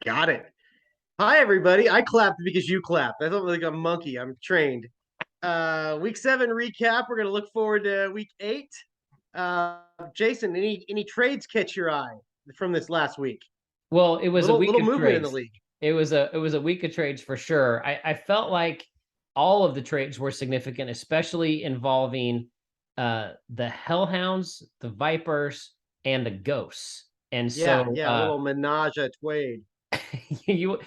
Got it. Hi, everybody. I clapped because you clapped. I felt like a monkey. I'm trained. Week 7 recap. We're gonna look forward to week 8. Jason, any trades catch your eye from this last week? Well, it was a week Little of movement in the trades. league. It was a week of trades for sure. I felt like all of the trades were significant, especially involving the Hellhounds, the Vipers, and the Ghosts. And Yeah, so yeah, a little menage a Twade. you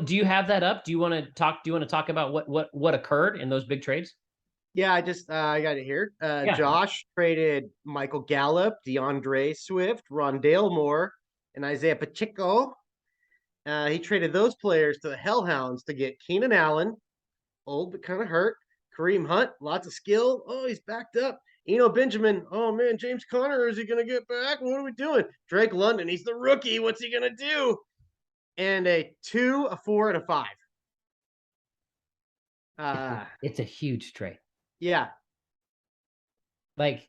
do you have that up? Do you want to talk about what occurred in those big trades? Yeah, I got it here. Yeah. Josh traded Michael Gallup, DeAndre Swift, Rondale Moore, and Isaiah Pacheco. He traded those players to the Hellhounds to get Keenan Allen, old but kind of hurt. Kareem Hunt, lots of skill. Oh, he's backed up. Benjamin. Oh man, James Conner, is he gonna get back? What are we doing? Drake London, he's the rookie. What's he gonna do? And a 2, a 4, and a 5. It's a huge trade. Yeah. Like,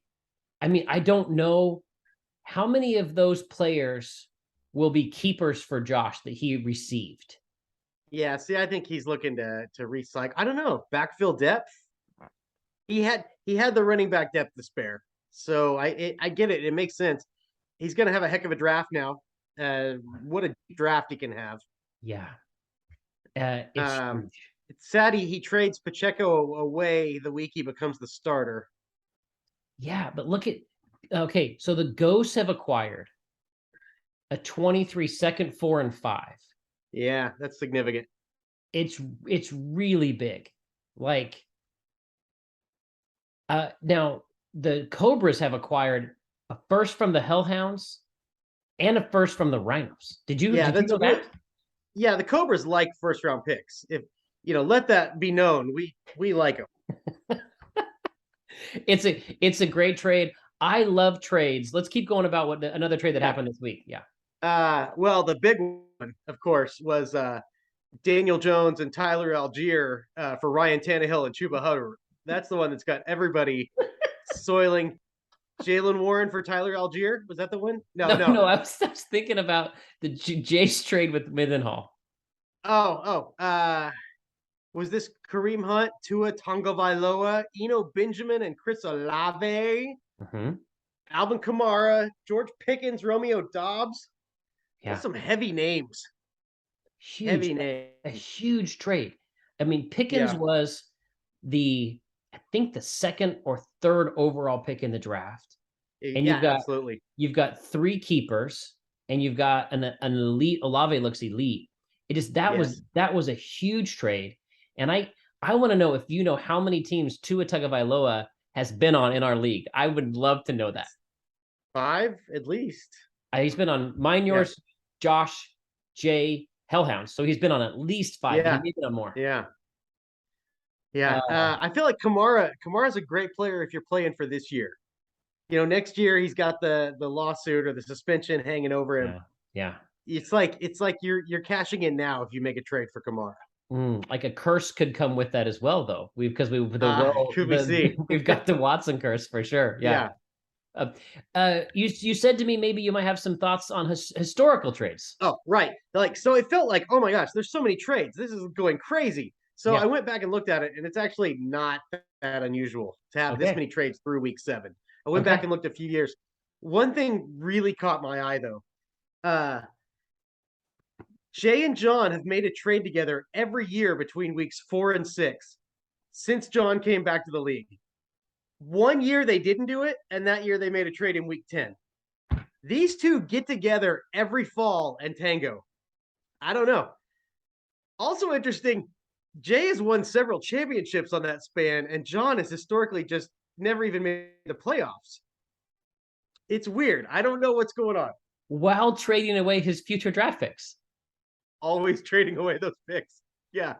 I mean, I don't know how many of those players will be keepers for Josh that he received. Yeah, see, I think he's looking to recycle. I don't know, backfill depth. He had the running back depth to spare, so I get it. It makes sense. He's going to have a heck of a draft now. What a draft he can have. Yeah, it's sad he trades Pacheco away the week he becomes the starter. Yeah, but look at so the Ghosts have acquired a 23 second, 4 and 5. Yeah, that's significant. It's really big. Like now the Cobras have acquired a first from the Hellhounds and a first from the Rhinos. Did you know that? Yeah, the Cobras like first round picks. If let that be known. We like them. It's a great trade. I love trades. Let's keep going about another trade that happened this week. Yeah. Well, the big one, of course, was Daniel Jones and Tyler Algier for Ryan Tannehill and Chuba Hubbard. That's the one that's got everybody soiling. Jalen Warren for Tyler Algier. Was that the one? No. I was thinking about the Jace trade with Mendenhall. Was this Kareem Hunt, Tua Tagovailoa, Benjamin, and Chris Olave? Mm-hmm. Alvin Kamara, George Pickens, Romeo Dobbs. Yeah, that's some heavy names. A huge trade. I mean, Pickens was I think the second or third overall pick in the draft. And absolutely. You've got 3 keepers, and you've got an elite. Olave looks elite. That was a huge trade. And I want to know if you know how many teams Tua Tagovailoa has been on in our league. I would love to know that. 5 at least. He's been on mine, yours, Josh, Jay, Hellhounds. So he's been on at least 5. Yeah. Maybe on more. Yeah. I feel like Kamara's a great player if you're playing for this year. Next year he's got the lawsuit or the suspension hanging over him. Yeah. It's like you're cashing in now if you make a trade for Kamara. Like a curse could come with that as well, though. We've got the Watson curse for sure. Yeah. You said to me maybe you might have some thoughts on historical trades. Oh, right. So it felt like, oh my gosh, there's so many trades. This is going crazy. So I went back and looked at it, and it's actually not that unusual to have this many trades through week 7. I went back and looked a few years. One thing really caught my eye, though. Jay and John have made a trade together every year between weeks 4 and 6 since John came back to the league. One year they didn't do it, and that year they made a trade in week 10. These two get together every fall and tango. I don't know. Also interesting, Jay has won several championships on that span, and John has historically just never even made the playoffs. It's weird. I don't know what's going on. While trading away his future draft picks. Always trading away those picks. Yeah.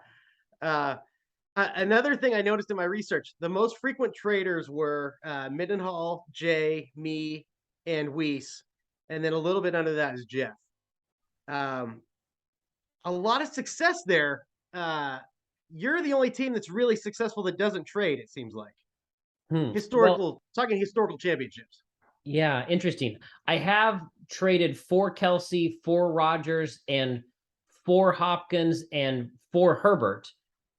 Another thing I noticed in my research, the most frequent traders were Mendenhall, Jay, me, and Weiss. And then a little bit under that is Jeff. A lot of success there. You're the only team that's really successful that doesn't trade, it seems like. Talking historical championships. Yeah, interesting. I have traded for Kelsey, for Rodgers, and for Hopkins and for Herbert,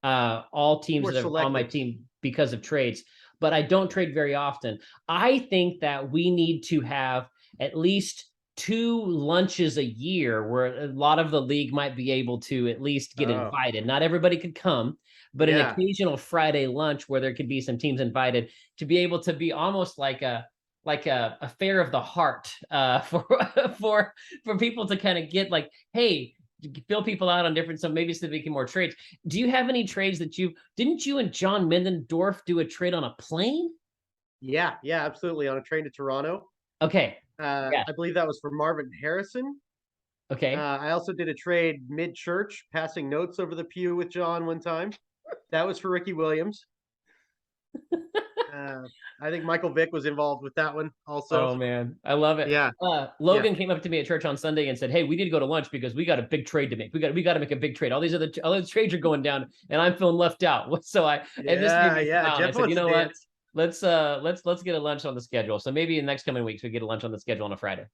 all teams that are on my selected. team because of trades, but I don't trade very often. I think that we need to have at least 2 lunches a year where a lot of the league might be able to at least get invited. Not everybody could come, but an occasional Friday lunch where there could be some teams invited, to be able to be almost like a affair of the heart, for people to kind of get like, hey, fill people out on different, so maybe it's making more trades. Do you have any trades that didn't you and John Mindendorf do a trade on a plane? Yeah, absolutely, on a train to Toronto. Okay. I believe that was for Marvin Harrison. Okay. I also did a trade mid-church, passing notes over the pew with John one time. That was for Ricky Williams. I think Michael Vick was involved with that one also. Oh man, I love it. Yeah. Logan came up to me at church on Sunday and said, "Hey, we need to go to lunch because we got a big trade to make. We got to make a big trade. All these other trades are going down, and I'm feeling left out." So and this made me smile. I said, "You know what? Let's get a lunch on the schedule. So maybe in the next coming weeks we get a lunch on the schedule on a Friday."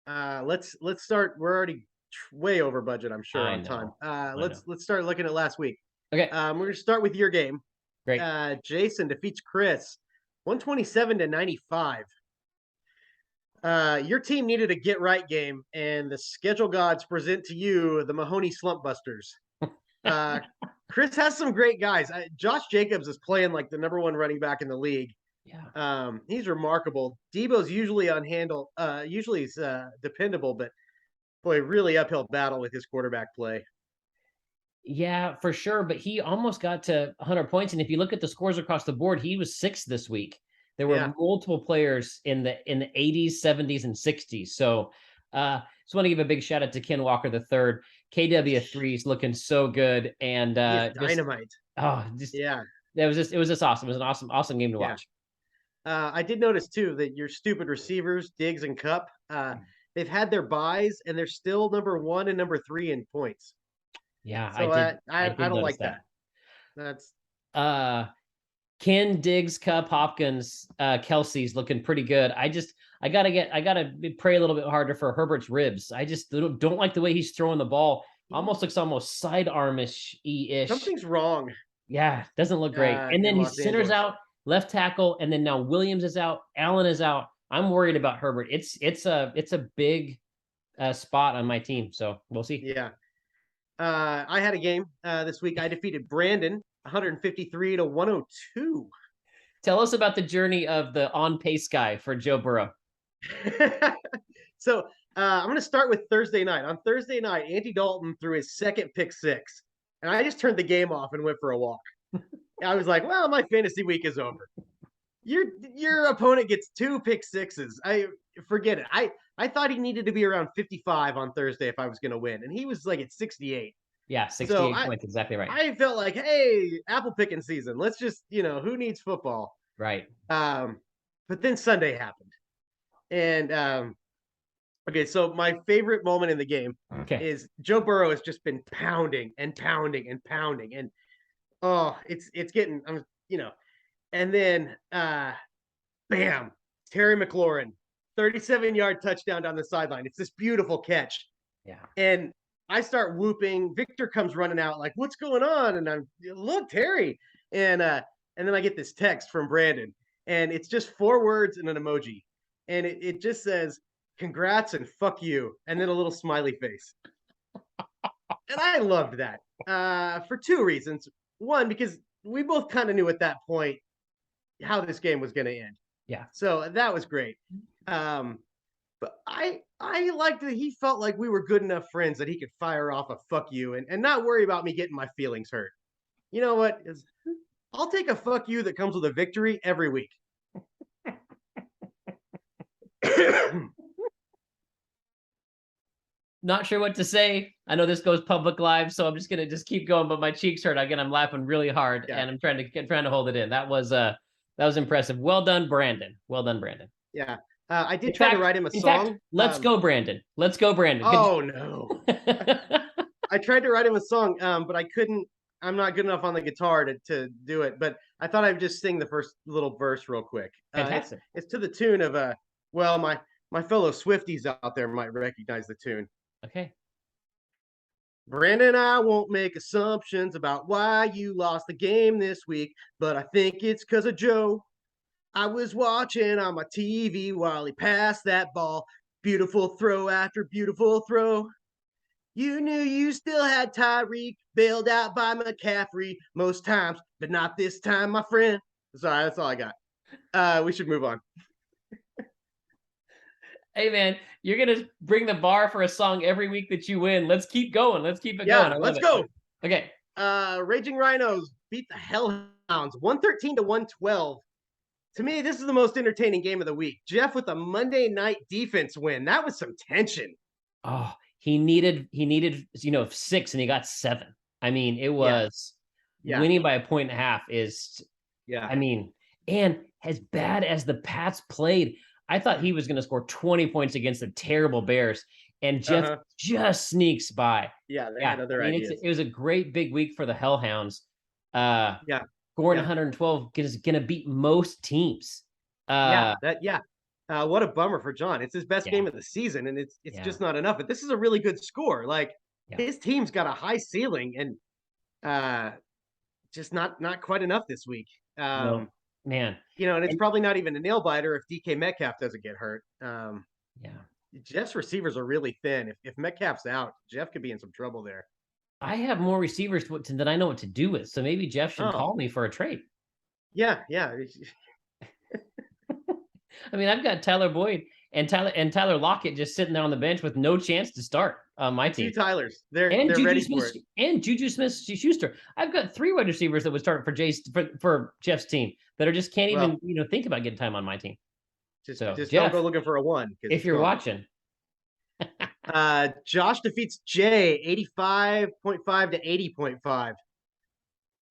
Let's start. We're already way over budget, I'm sure, on time. Let's start looking at last week. Okay. We're gonna start with your game. Great. Jason defeats Chris 127-95. Your team needed a get right game, and the schedule gods present to you the Mahoney Slump Busters. Chris has some great guys. Josh Jacobs is playing like the #1 running back in the league. Yeah. He's remarkable. Debo's usually usually he's dependable, but boy, really uphill battle with his quarterback play. Yeah, for sure. But he almost got to 100 points. And if you look at the scores across the board, he was 6th this week. There were multiple players in the 80s, 70s, and 60s. So just want to give a big shout out to Ken Walker III. KW3 is looking so good. And dynamite. It was just awesome. It was an awesome game to watch. I did notice too that your stupid receivers, Diggs and Cup, they've had their buys and they're still #1 and #3 in points. Yeah, so I don't like that. That's Ken, Diggs, Cup, Hopkins, Kelsey's looking pretty good. I gotta pray a little bit harder for Herbert's ribs. I just don't like the way he's throwing the ball. Looks almost sidearmish ish. Something's wrong. Yeah, doesn't look great. And then he centers out, left tackle, and then now Williams is out, Allen is out. I'm worried about Herbert. It's a big spot on my team, so we'll see. Yeah. I had a game this week. I defeated Brandon 153-102. Tell us about the journey of the on pace guy for Joe Burrow. So I'm going to start with Thursday night. On Thursday night, Andy Dalton threw his second pick 6, and I just turned the game off and went for a walk. I was like, well, my fantasy week is over. Your opponent gets 2 pick 6s. I forget it. I thought he needed to be around 55 on Thursday if I was going to win, and he was like at 68. Yeah, 68 points, exactly right. I felt like, hey, apple picking season. Let's just, who needs football? Right. But then Sunday happened. And okay, so my favorite moment in the game is Joe Burrow has just been pounding and pounding and pounding. And it's getting, and then bam, Terry McLaurin, 37-yard touchdown down the sideline. It's this beautiful catch. Yeah. And I start whooping. Victor comes running out like, what's going on? And I'm, look, Terry. And then I get this text from Brandon, and it's just 4 words and an emoji. And it just says, congrats and fuck you. And then a little smiley face. And I loved that for 2 reasons. One, because we both kind of knew at that point how this game was going to end. Yeah. So that was great. But I liked that he felt like we were good enough friends that he could fire off a fuck you and not worry about me getting my feelings hurt. You know what? I'll take a fuck you that comes with a victory every week. Not sure what to say. I know this goes public live, so I'm just gonna keep going. But my cheeks hurt again. I'm laughing really hard, and I'm trying to hold it in. That was impressive. Well done, Brandon. Well done, Brandon. Yeah. I did try to write him a song. Let's go, Brandon. Let's go, Brandon. Oh, no. I tried to write him a song, but I couldn't. I'm not good enough on the guitar to do it. But I thought I'd just sing the first little verse real quick. Fantastic. It's to the tune of, well, my fellow Swifties out there might recognize the tune. Okay. Brandon, I won't make assumptions about why you lost the game this week, but I think it's because of Joe. I was watching on my TV while he passed that ball. Beautiful throw after beautiful throw. You knew you still had Tyreek, bailed out by McCaffrey most times, but not this time, my friend. Sorry, that's all I got. We should move on. Hey, man, you're going to bring the bar for a song every week that you win. Let's keep going. Let's keep it going. Let's go. Okay. Raging Rhinos beat the Hellhounds 113 to 112. To me, this is the most entertaining game of the week. Jeff with a Monday night defense win. That was some tension. Oh, he needed 6 and he got 7. I mean, it was winning by 1.5 is I mean, and as bad as the Pats played, I thought he was going to score 20 points against the terrible Bears, and Jeff just sneaks by. Yeah, they had other ideas. It was a great big week for the Hellhounds. Scoring 112 is going to beat most teams. What a bummer for John. It's his best game of the season, and it's just not enough. But this is a really good score. Like his team's got a high ceiling, and just not quite enough this week. No, man, and it's probably not even a nail biter if DK Metcalf doesn't get hurt. Jeff's receivers are really thin. If Metcalf's out, Jeff could be in some trouble there. I have more receivers than I know what to do with, so maybe Jeff should call me for a trade. Yeah. I mean, I've got Tyler Boyd and Tyler Lockett just sitting there on the bench with no chance to start on my team. Two Tylers, they're ready for it. And Juju Smith-Schuster. I've got 3 wide receivers that would start for Jeff's team that are just can't even think about getting time on my team. Just Jeff, don't go looking for a 1 if you're watching. Josh defeats Jay 85.5 to 80.5.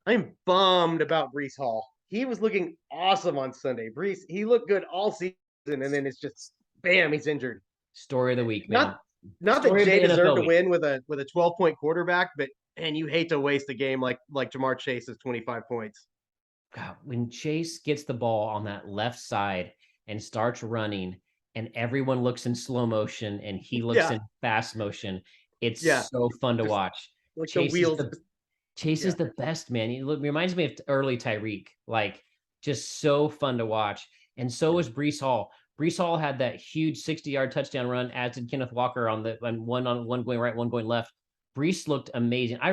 I'm bummed about Breece Hall. He was looking awesome on Sunday. Breece, he looked good all season, and then it's just bam, he's injured. Story of the week, man. Not that Jay deserved to win with a 12-point quarterback, but and you hate to waste a game like Jamar Chase's 25 points. God, when Chase gets the ball on that left side and starts running, and everyone looks in slow motion and he looks in fast motion, it's so fun to watch. Like Chase is the best, man. He reminds me of early Tyreek, like just so fun to watch. And so was Breece Hall. Breece Hall had that huge 60-yard touchdown run, as did Kenneth Walker on one going right, one going left. Breece looked amazing. I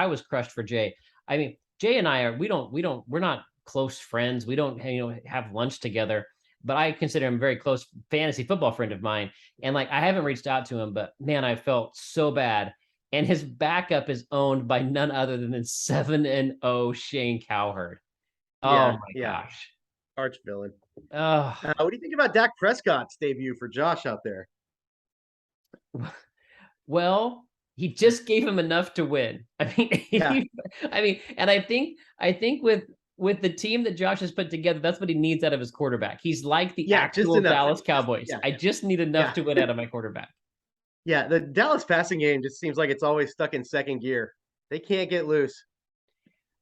was crushed for Jay. I mean, Jay and I we're not close friends. We don't have lunch together, but I consider him a very close fantasy football friend of mine. And like, I haven't reached out to him, but man, I felt so bad. And his backup is owned by none other than 7-0 Shane Cowherd. Oh my gosh. Arch villain. What do you think about Dak Prescott's debut for Josh out there? Well, he just gave him enough to win. I mean, and I think with the team that Josh has put together, that's what he needs out of his quarterback. He's like the actual Dallas Cowboys. I just need enough to win out of my quarterback. Yeah, the Dallas passing game just seems like it's always stuck in second gear. They can't get loose.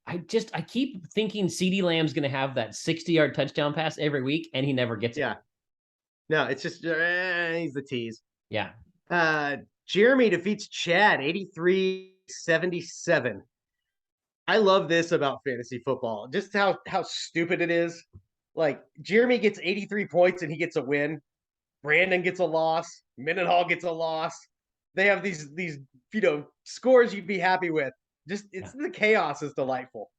I keep thinking CeeDee Lamb's going to have that 60-yard touchdown pass every week, and he never gets it. No, it's just he's the tease. Yeah. Jeremy defeats Chad 83-77. I love this about fantasy football. Just how stupid it is. Like Jeremy gets 83 points and he gets a win. Brandon gets a loss. Mendenhall gets a loss. They have these scores you'd be happy with. Just the chaos is delightful.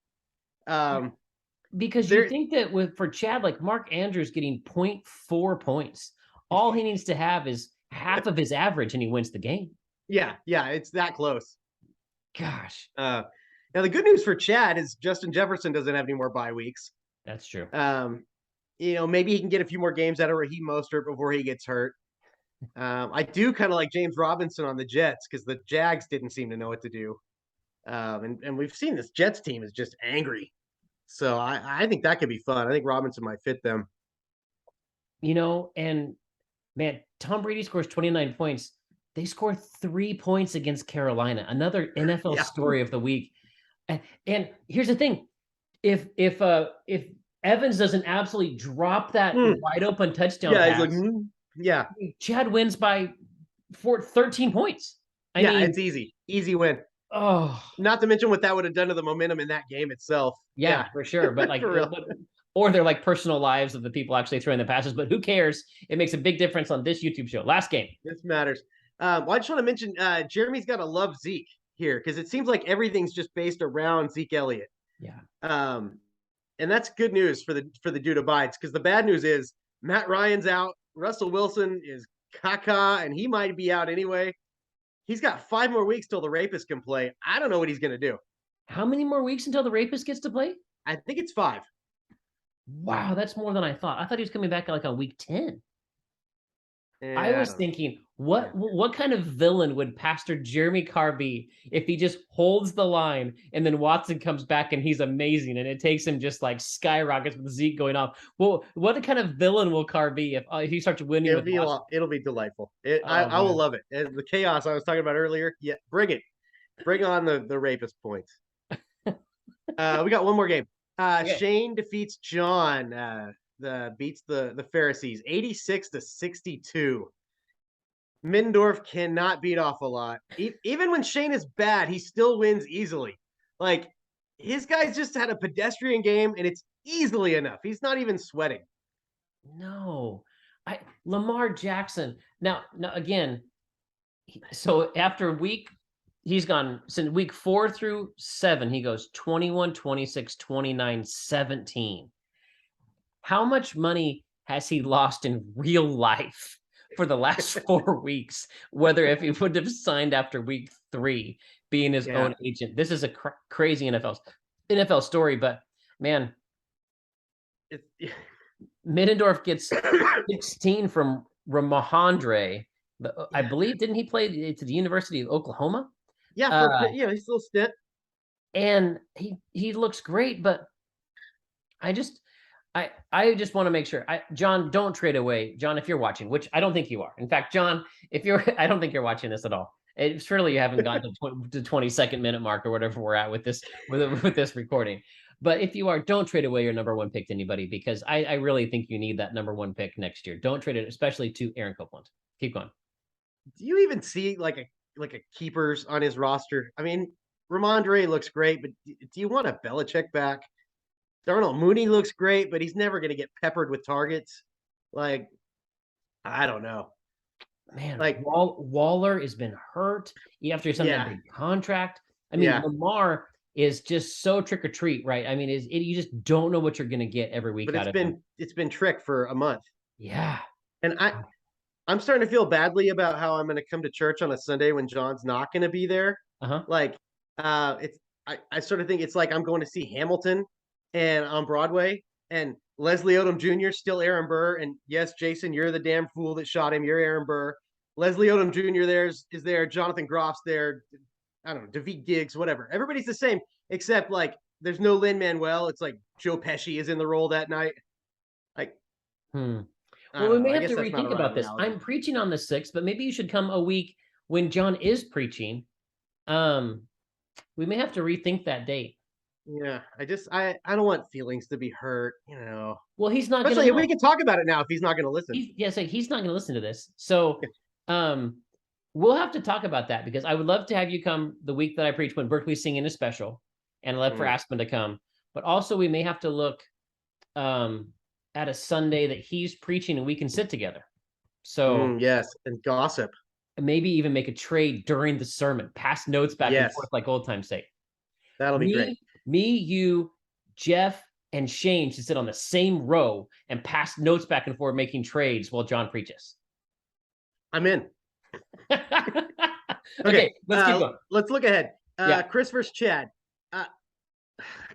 Because you think that for Chad, like Mark Andrews getting 0.4 points, all he needs to have is half of his average and he wins the game. Yeah, it's that close. Gosh. Now the good news for Chad is Justin Jefferson doesn't have any more bye weeks. That's true. Maybe he can get a few more games out of Raheem Mostert before he gets hurt. I do kind of like James Robinson on the Jets because the Jags didn't seem to know what to do. And we've seen this Jets team is just angry. So I think that could be fun. I think Robinson might fit them. And man, Tom Brady scores 29 points. They score 3 points against Carolina. Another NFL story of the week. And here's the thing. If Evans doesn't absolutely drop that wide open touchdown pass, he's like, Chad wins by 13 points. I mean, it's easy. Easy win. Oh, Not to mention what that would have done to the momentum in that game itself. yeah, for sure. But like, for real. or they're like personal lives of the people actually throwing the passes. But who cares? It makes a big difference on this YouTube show. Last game. This matters. Well, I just want to mention Jeremy's got to love Zeke here because it seems like everything's just based around Zeke Elliott. Yeah. And that's good news for the dude abides, because the bad news is Matt Ryan's out. Russell Wilson is caca, and he might be out anyway. He's got 5 more weeks till the rapist can play. I don't know what he's going to do. How many more weeks until the rapist gets to play? I think it's 5. Wow, that's more than I thought. I thought he was coming back like on week 10. Yeah, I was thinking, what kind of villain would Pastor Jeremy Carr be if he just holds the line and then Watson comes back and he's amazing and it takes him just like skyrockets with Zeke going off? Well, what kind of villain will Carr be if he starts winning? It'll be delightful. I will love it. The chaos I was talking about earlier. Yeah, bring it. Bring on the rapist points. We got one more game. Okay. Shane defeats John. Beats the Pharisees 86-62. Middendorf cannot beat off a lot. Even when Shane is bad, he still wins easily. Like, his guys just had a pedestrian game, and it's easily enough. He's not even sweating. No, Lamar Jackson. Now again, so after he's gone since week 4 through 7, he goes 21, 26, 29, 17. How much money has he lost in real life for the last 4 weeks? Whether if he would have signed after week 3, being his own agent. This is a crazy NFL story, but man, Middendorf gets 16 from Ramahandre. I believe, didn't he play to the University of Oklahoma? Yeah, he's a little stint. And he looks great, but I just want to make sure. John, don't trade away. John, if you're watching, which I don't think you are. In fact, John, I don't think you're watching this at all. Surely you haven't gotten to the 22nd minute mark or whatever we're at with this recording. But if you are, don't trade away your number 1 pick to anybody, because I really think you need that number 1 pick next year. Don't trade it, especially to Aaron Copeland. Keep going. Do you even see like a keepers on his roster? I mean, Ramondre looks great, but do you want a Belichick back? Darnell Mooney looks great, but he's never going to get peppered with targets. Like, I don't know. Man, like Waller has been hurt. You have to sign that big contract. I mean, Lamar is just so trick or treat, right? I mean, you just don't know what you're going to get every week. But it's been trick for a month. Yeah, and I'm starting to feel badly about how I'm going to come to church on a Sunday when John's not going to be there. Like, I sort of think it's like I'm going to see Hamilton and on Broadway, and Leslie Odom Jr. still Aaron Burr, and yes, Jason, you're the damn fool that shot him. You're Aaron Burr. Leslie Odom Jr. is there. Jonathan Groff's there. I don't know, David Giggs, whatever. Everybody's the same, except like there's no Lin-Manuel. It's like Joe Pesci is in the role that night. Like, well, we may have to rethink about this. I'm preaching on the 6th, but maybe you should come a week when John is preaching. We may have to rethink that date. Yeah, I don't want feelings to be hurt, Well, he's not. Especially we can talk about it now if he's not going to listen. He's not going to listen to this. So, we'll have to talk about that, because I would love to have you come the week that I preach when Berkeley's singing a special, and love for Aspen to come. But also, we may have to look at a Sunday that he's preaching and we can sit together. So yes, and gossip. And maybe even make a trade during the sermon, pass notes back and forth like old time's sake. That'll be great. Me, you, Jeff, and Shane should sit on the same row and pass notes back and forth, making trades while John preaches. I'm in. Okay, let's keep going. Let's look ahead. Chris versus Chad. God,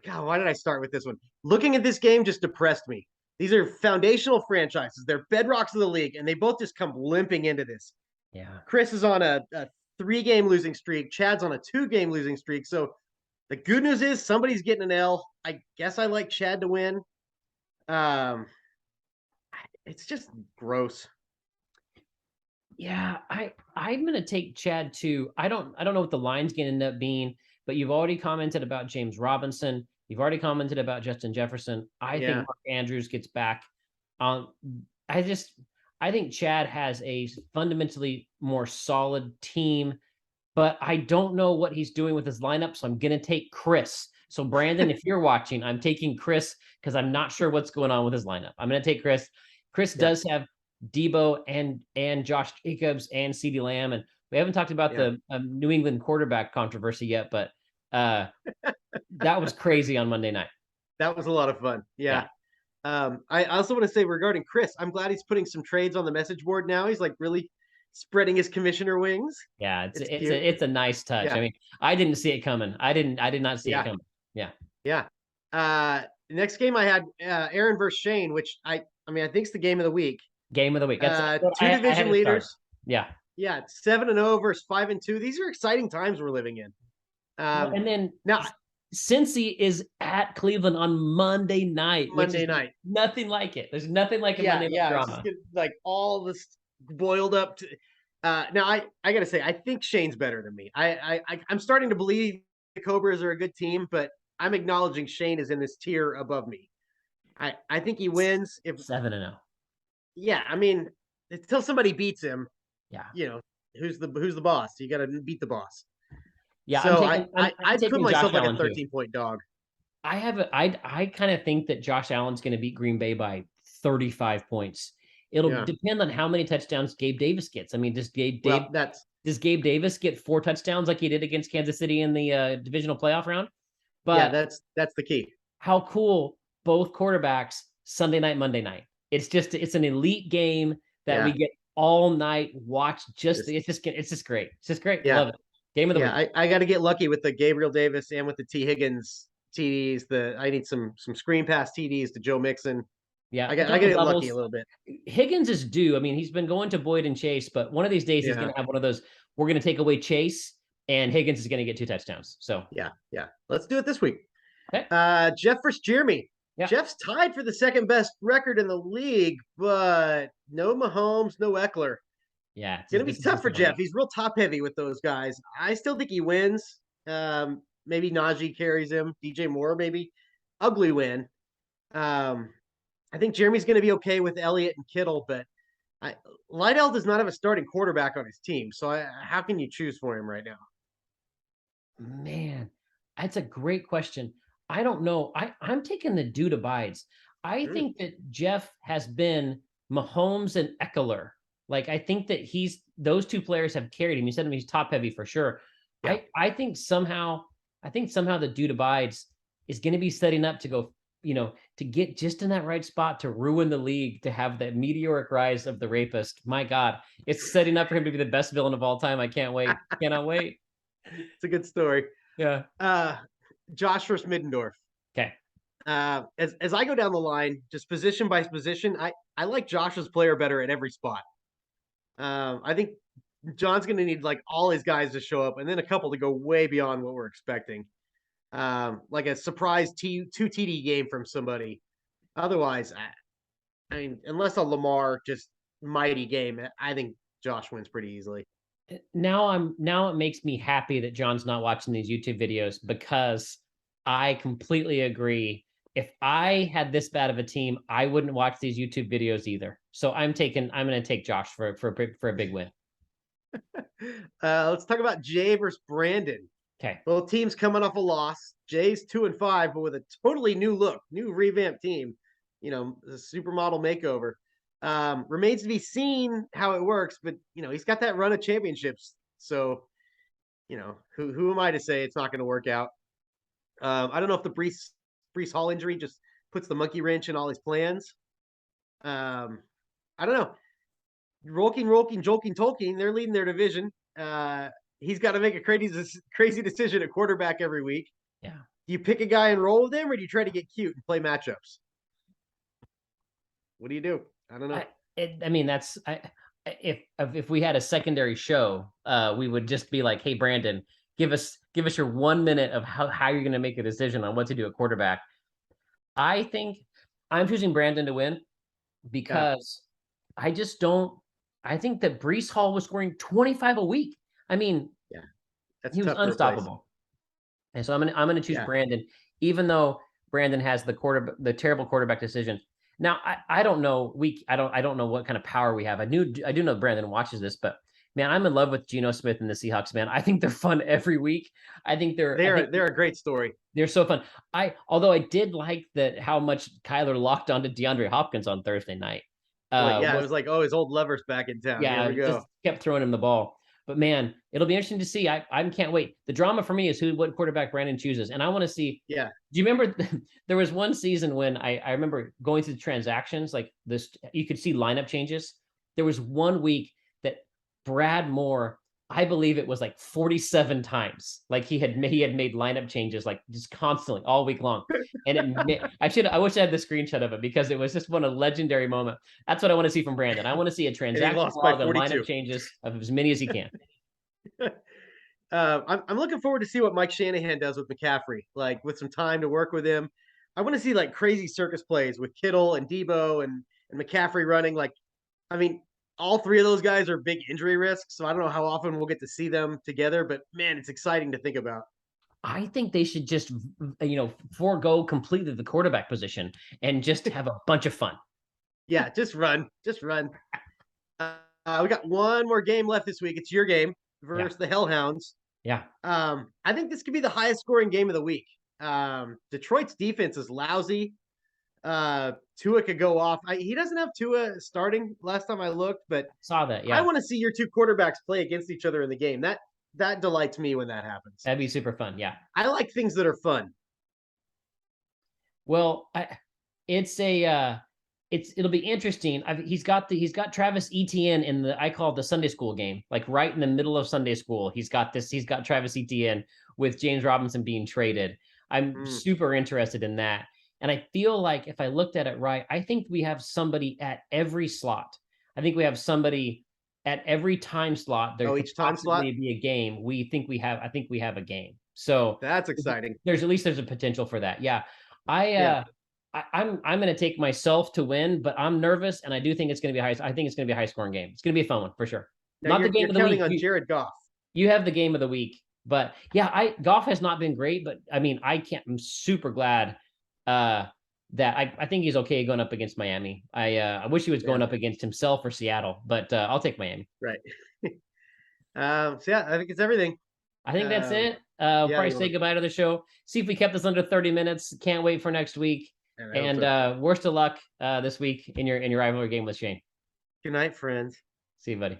why did I start with this one? Looking at this game just depressed me. These are foundational franchises. They're bedrocks of the league, and they both just come limping into this. Yeah. Chris is on a 3-game losing streak. Chad's on a 2-game losing streak. So the good news is somebody's getting an L. I guess I like Chad to win. It's just gross. Yeah, I'm gonna take Chad too. I don't know what the line's gonna end up being, but you've already commented about James Robinson. You've already commented about Justin Jefferson. I think Mark Andrews gets back. I think Chad has a fundamentally more solid team. but I don't know what he's doing with his lineup, so I'm going to take Chris. So Brandon, if you're watching, I'm taking Chris because I'm not sure what's going on with his lineup. I'm going to take Chris. Chris does have Debo and Josh Jacobs and CeeDee Lamb, and we haven't talked about the New England quarterback controversy yet, but that was crazy on Monday night. That was a lot of fun. Yeah. I also want to say regarding Chris, I'm glad he's putting some trades on the message board now. He's like really spreading his commissioner wings. Yeah, it's a nice touch. Yeah. I mean, I didn't see it coming. I did not see it coming. Yeah. Yeah. Next game I had Aaron versus Shane, which I mean I think it's the game of the week. Game of the week. That's two division leaders. Yeah. Yeah, 7-0 versus 5-2. These are exciting times we're living in. And then now Cincy is at Cleveland on Monday night. Nothing like it. There's nothing like a Monday night drama. Like all this boiled up to now I gotta say, I think Shane's better than me. I'm starting to believe the Cobras are a good team, but I'm acknowledging Shane is in this tier above me. I think he wins if 7-0. Yeah, I mean, until somebody beats him, you know, who's the boss? You gotta beat the boss. Yeah, so I'd put myself like a 13-point dog. I kind of think that Josh Allen's going to beat Green Bay by 35 points. It'll depend on how many touchdowns Gabe Davis gets. I mean, does Gabe Davis get 4 touchdowns like he did against Kansas City in the divisional playoff round? But that's the key. How cool both quarterbacks Sunday night, Monday night. It's an elite game that we get all night watch. It's just great. It's just great. Yeah. Love it. Game of the week. I got to get lucky with the Gabriel Davis and with the T. Higgins TDs. I need some screen pass TDs to Joe Mixon. Yeah, I got to get lucky a little bit. Higgins is due. I mean, he's been going to Boyd and Chase, but one of these days he's going to have one of those. We're going to take away Chase, and Higgins is going to get 2 touchdowns. So yeah, let's do it this week. Okay. Jeff versus Jeremy. Yeah. Jeff's tied for the second best record in the league, but no Mahomes, no Eckler. Yeah, it's gonna be tough for Jeff. He's real top heavy with those guys. I still think he wins. Maybe Najee carries him. DJ Moore, maybe. Ugly win. I think Jeremy's gonna be okay with Elliott and Kittle, but Lydell does not have a starting quarterback on his team. So how can you choose for him right now? Man, that's a great question. I don't know. I'm taking the dude abides. I think that Jeff has been Mahomes and Eckler. Like, I think that those 2 players have carried him. You said he's top heavy for sure. Yeah. I think somehow the dude abides is going to be setting up to go, to get just in that right spot to ruin the league, to have the meteoric rise of the rapist. My God, it's setting up for him to be the best villain of all time. I can't wait. Cannot wait. It's a good story. Yeah. Josh versus Middendorf. Okay. As I go down the line, just position by position, I like Josh's player better at every spot. I think John's going to need like all his guys to show up and then a couple to go way beyond what we're expecting. Like a surprise 2 TD game from somebody. Otherwise, I mean, unless a Lamar just mighty game, I think Josh wins pretty easily. Now it makes me happy that John's not watching these YouTube videos, because I completely agree. If I had this bad of a team, I wouldn't watch these YouTube videos either. So I'm going to take Josh for a big win. Let's talk about Jay versus Brandon. Okay. Both teams coming off a loss. Jay's 2-5, but with a totally new look, new revamped team. The supermodel makeover. Remains to be seen how it works, but he's got that run of championships. So, who am I to say it's not going to work out? I don't know if the Breece Hall injury just puts the monkey wrench in all his plans. I don't know. Rolking, Jolking, Tolkien, they're leading their division. He's got to make a crazy decision at quarterback every week. Yeah. Do you pick a guy and roll with him, or do you try to get cute and play matchups? What do you do? I don't know. If we had a secondary show, we would just be like, hey, Brandon, give us your 1 minute of how you're going to make a decision on what to do at quarterback. I think I'm choosing Brandon to win because I think that Breece Hall was scoring 25 a week. I mean, he was unstoppable. And so I'm going to choose Brandon, even though Brandon has the terrible quarterback decision. Now, I don't know. I don't know what kind of power we have. I do know Brandon watches this, but Man, I'm in love with Geno Smith and the Seahawks, man. I think they're fun every week. I think they're a great story. They're so fun. Although I did like that how much Kyler locked onto DeAndre Hopkins on Thursday night. It was like, oh, his old lover's back in town. Yeah, here we go. Just kept throwing him the ball. But man, it'll be interesting to see. I can't wait. The drama for me is what quarterback Brandon chooses, and I want to see. Yeah. Do you remember there was one season when I remember going through the transactions like this? You could see lineup changes. There was one week that Brad Moore, I believe it was like 47 times. Like he had made lineup changes like just constantly all week long. And I wish I had the screenshot of it because it was just a legendary moment. That's what I want to see from Brandon. I want to see a transaction log and lineup changes of as many as he can. I'm looking forward to see what Mike Shanahan does with McCaffrey, like with some time to work with him. I want to see like crazy circus plays with Kittle and Debo and McCaffrey running. Like, I mean, all three of those guys are big injury risks, so I don't know how often we'll get to see them together, but man, it's exciting to think about. I think they should just, forego completely the quarterback position and just have a bunch of fun. Yeah, just run. We got one more game left this week. It's your game versus the Hellhounds. Yeah. I think this could be the highest scoring game of the week. Detroit's defense is lousy. Tua could go off. He doesn't have Tua starting last time I looked, but saw that. Yeah, I want to see your two quarterbacks play against each other in the game. That delights me when that happens. That'd be super fun. Yeah, I like things that are fun. Well, it'll be interesting. He's got Travis Etienne in I call it the Sunday school game, like right in the middle of Sunday school. He's got Travis Etienne with James Robinson being traded. I'm super interested in that. And I feel like if I looked at it right, I think we have somebody at every slot. I think we have somebody at every time slot. There each time slot be a game. I think we have a game. So that's exciting. There's a potential for that. Yeah. I'm going to take myself to win, but I'm nervous, and I do think it's going to be high. I think it's going to be a high scoring game. It's going to be a fun one for sure. Now not the game of the week. On Jared Goff. You have the game of the week, but yeah, Goff has not been great, but I mean, I'm super glad that I think he's okay going up against Miami. I wish he was going up against himself or Seattle, but I'll take Miami. Right. I think it's everything. I think that's it. Probably say goodbye to the show. See if we kept this under 30 minutes. Can't wait for next week. And worst of luck this week in your rivalry game with Shane. Good night, friends. See you, buddy.